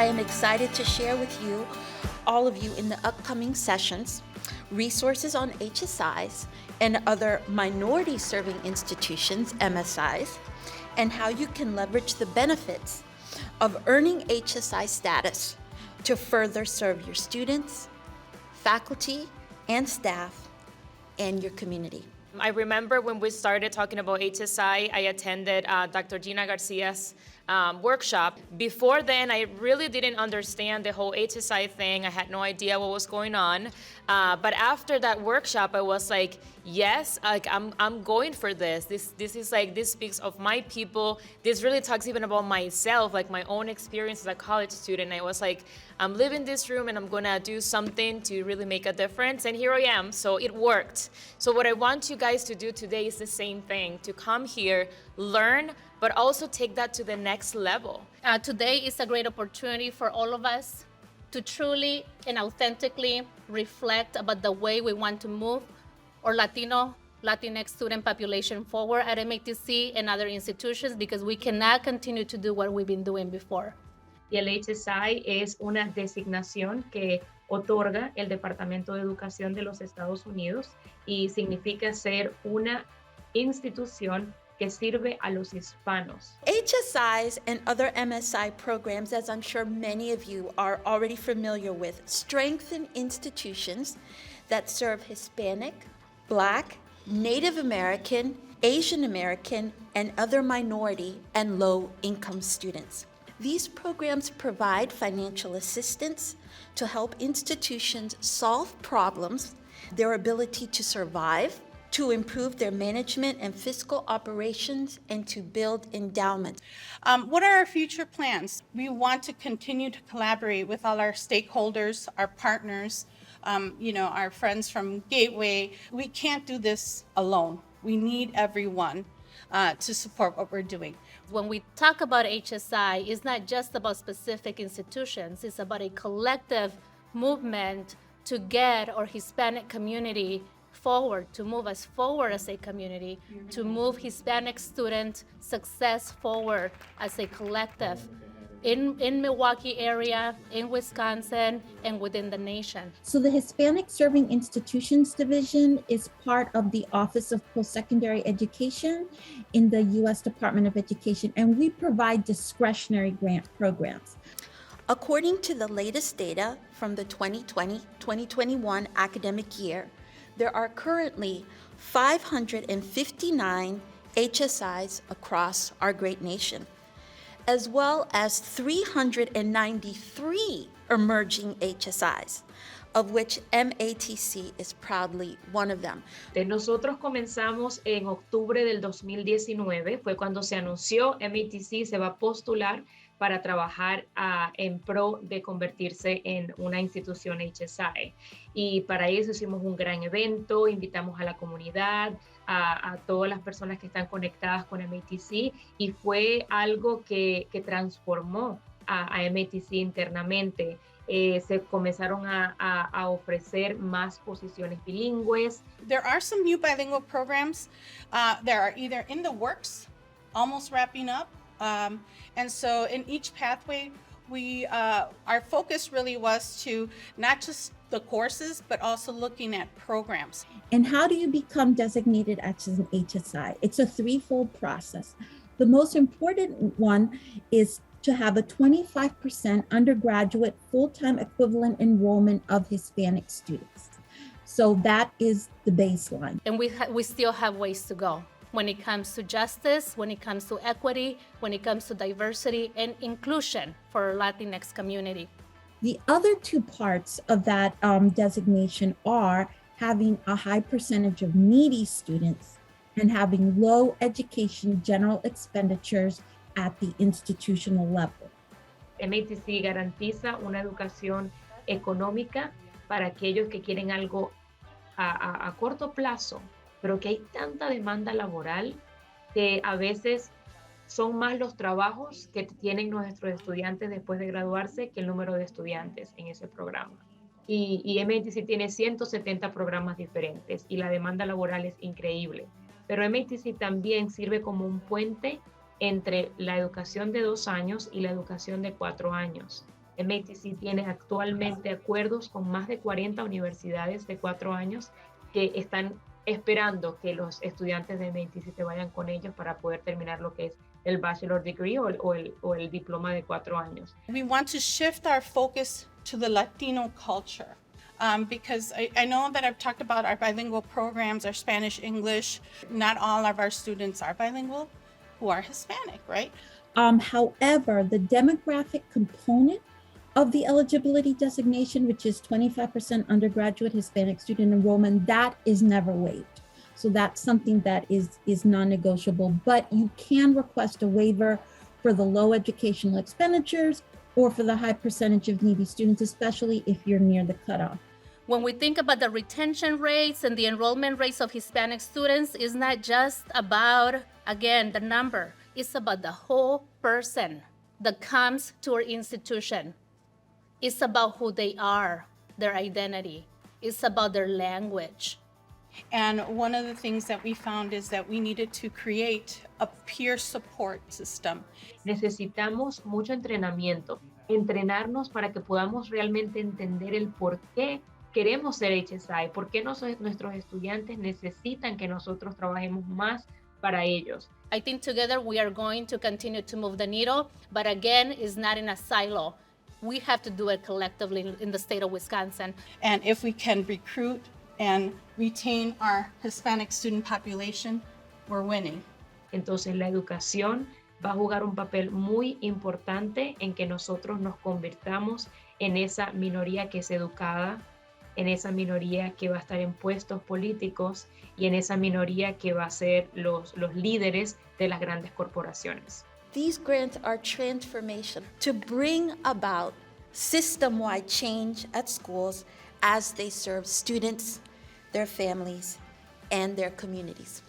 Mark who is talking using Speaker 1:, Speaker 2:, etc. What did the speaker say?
Speaker 1: I am excited to share with you, all of you in the upcoming sessions, resources on HSIs and other minority-serving institutions, MSIs, and how you can leverage the benefits of earning HSI status to further serve your students, faculty, and staff, and your community.
Speaker 2: I remember when we started talking about HSI, I attended Dr. Gina Garcia's workshop. Before then, I really didn't understand the whole HSI thing. I had no idea what was going on. But after that workshop, I was like, yes, like I'm going for this. This is like, this speaks of my people. This really talks even about myself, like my own experience as a college student. I was like, I'm leaving this room and I'm gonna do something to really make a difference. And here I am, so it worked. So what I want you guys to do today is the same thing, to come here, learn, but also take that to the next level.
Speaker 3: Today is a great opportunity for all of us to truly and authentically reflect about the way we want to move our Latinx student population forward at MATC and other institutions, because we cannot continue to do what we've been doing before.
Speaker 4: Y el HSI es una designación que otorga el Departamento de Educación de los Estados Unidos y significa ser una institución que sirve a los hispanos.
Speaker 1: HSIs and other MSI programs, as I'm sure many of you are already familiar with, strengthen institutions that serve Hispanic, Black, Native American, Asian American, and other minority and low-income students. These programs provide financial assistance to help institutions solve problems, their ability to survive, to improve their management and fiscal operations, and to build endowments.
Speaker 5: What are our future plans? We want to continue to collaborate with all our stakeholders, our partners, our friends from Gateway. We can't do this alone. We need everyone to support what we're doing.
Speaker 3: When we talk about HSI, it's not just about specific institutions, it's about a collective movement to get our Hispanic community forward, to move us forward as a community, to move Hispanic student success forward as a collective in Milwaukee area, in Wisconsin, and within the nation.
Speaker 6: So the Hispanic Serving Institutions Division is part of the Office of Post-Secondary Education in the U.S. Department of Education, and we provide discretionary grant programs.
Speaker 1: According to the latest data from the 2020-2021 academic year, there are currently 559 HSIs across our great nation, as well as 393 emerging HSIs, of which MATC is proudly one of them.
Speaker 4: Nosotros comenzamos en octubre del 2019, fue cuando se anunció MATC se va a postular para trabajar en pro de convertirse en una institución HSI. Y para eso hicimos un gran evento, invitamos a la comunidad, a todas las personas que están conectadas con MATC, y fue algo que transformó a MATC internamente. Se comenzaron a ofrecer más posiciones bilingües.
Speaker 5: There are some new bilingual programs that are either in the works, almost wrapping up. And so in each pathway, our focus really was to not just the courses, but also looking at programs.
Speaker 6: And how do you become designated as an HSI? It's a threefold process. The most important one is to have a 25% undergraduate full-time equivalent enrollment of Hispanic students. So that is the baseline.
Speaker 3: And we still have ways to go when it comes to justice, when it comes to equity, when it comes to diversity and inclusion for our Latinx community.
Speaker 6: The other two parts of that designation are having a high percentage of needy students and having low education general expenditures at the institutional level.
Speaker 4: MATC garantiza una educación económica para aquellos que quieren algo a corto plazo, pero que hay tanta demanda laboral que a veces son más los trabajos que tienen nuestros estudiantes después de graduarse que el número de estudiantes en ese programa. Y MATC tiene 170 programas diferentes y la demanda laboral es increíble. Pero MATC también sirve como un puente entre la educación de 2 años y la educación de 4 años. MATC tiene actualmente acuerdos con más de 40 universidades de 4 años que están esperando que los estudiantes de MATC se vayan con ellos para poder terminar lo que es el bachelor degree o el diploma de 4 años.
Speaker 5: We want to shift our focus to the Latino culture. Because I know that I've talked about our bilingual programs, our Spanish, English. Not all of our students are bilingual who are Hispanic, right?
Speaker 6: However, the demographic component of the eligibility designation, which is 25% undergraduate Hispanic student enrollment, that is never waived. So that's something that is non-negotiable, but you can request a waiver for the low educational expenditures or for the high percentage of needy students, especially if you're near the cutoff.
Speaker 3: When we think about the retention rates and the enrollment rates of Hispanic students, it's not just about, again, the number. It's about the whole person that comes to our institution. It's about who they are, their identity. It's about their language.
Speaker 5: And one of the things that we found is that we needed to create a peer support system.
Speaker 4: Necesitamos mucho entrenamiento, entrenarnos para que podamos realmente entender el por qué queremos ser HSI, por qué nuestros estudiantes necesitan que nosotros trabajemos más para ellos.
Speaker 3: I think together we are going to continue to move the needle, but again, it's not in a silo. We have to do it collectively in the state of Wisconsin.
Speaker 5: And if we can recruit and retain our Hispanic student population, we're winning.
Speaker 4: Entonces la educación va a jugar un papel muy importante en que nosotros nos convirtamos en esa minoría que es educada, en esa minoría que va a estar en puestos políticos y en esa minoría que va a ser los líderes de las grandes corporaciones.
Speaker 1: These grants are transformation to bring about system-wide change at schools as they serve students, their families, and their communities.